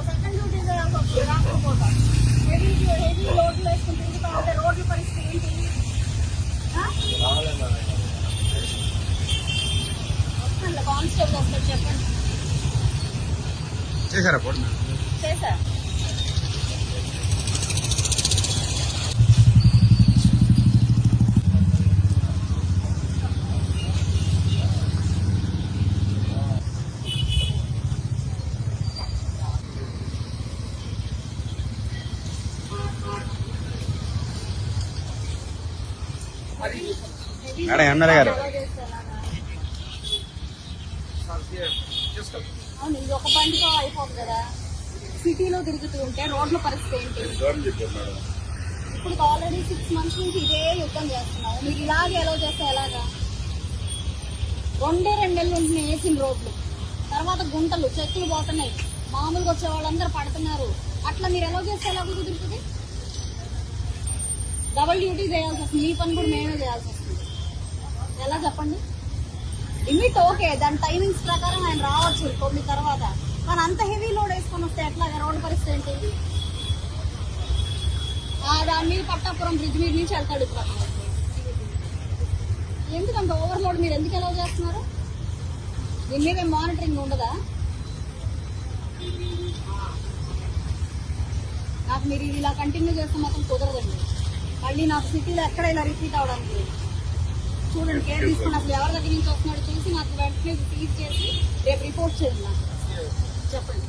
Second duty చేయాల్సి వస్తుంది రాత్రిపూట. హెవీ లోడ్లు వేసుకుని తిరుగుతూ ఉంటే రోడ్ల పరిస్థితి ఏంటి? వస్తుందిలే, కానిస్టేబుల్ వస్తారు, చెప్పండి. చేశారా? చేశారు. మేడం ఎమ్మెల్యే గారు అవును, ఇది ఒక బండితో అయిపోదు కదా. సిటీలో తిరుగుతూ ఉంటే రోడ్ల పరిస్థితి ఏంటి? ఇప్పుడు ఆల్రెడీ 6 months నుంచి ఇదే యుద్ధం చేస్తున్నావు. మీరు ఇలాగే ఎలా చేస్తే ఎలాగా? 2 నెలలు ఉంటున్నాయి వేసిన రోడ్లు, తర్వాత గుంటలు చెట్లు పోతున్నాయి, మామూలుగా వచ్చే వాళ్ళందరూ పడుతున్నారు. అట్లా మీరు ఎలా చేస్తే ఎలా కుదురుతుంది? డబుల్ డ్యూటీ చేయాల్సి వస్తుంది. ఈ పని కూడా మేమే చేయాల్సి వస్తుంది. ఎలా చెప్పండి? లిమిట్ ఓకే, దాని టైమింగ్స్ ప్రకారం ఆయన రావచ్చు 9 తర్వాత. కానీ అంత హెవీ లోడ్ వేసుకొని వస్తే ఎట్లాగా? రోడ్డు పరిస్థితి ఏంటి? దాని మీద పట్టాపురం బ్రిడ్జ్ మీద నుంచి వెళ్తాడు ఇప్పుడు. ఎందుకంత ఓవర్లోడ్ మీరు ఎందుకు ఎలా చేస్తున్నారు? దీని మీద మానిటరింగ్ ఉండదా? నాకు మీరు ఇలా కంటిన్యూ చేస్తే మాత్రం కుదరదండి. మళ్ళీ నాకు సిటీలో ఎక్కడ ఇలా రిపీట్ అవడానికి చూడండి. కేర్ తీసుకుని అసలు ఎవరి దగ్గర నుంచి వస్తున్నాడు చూసి నాకు వెంటనే సీజ్ చేసి రేపు రిపోర్ట్ చేయండి. నాకు చెప్పండి.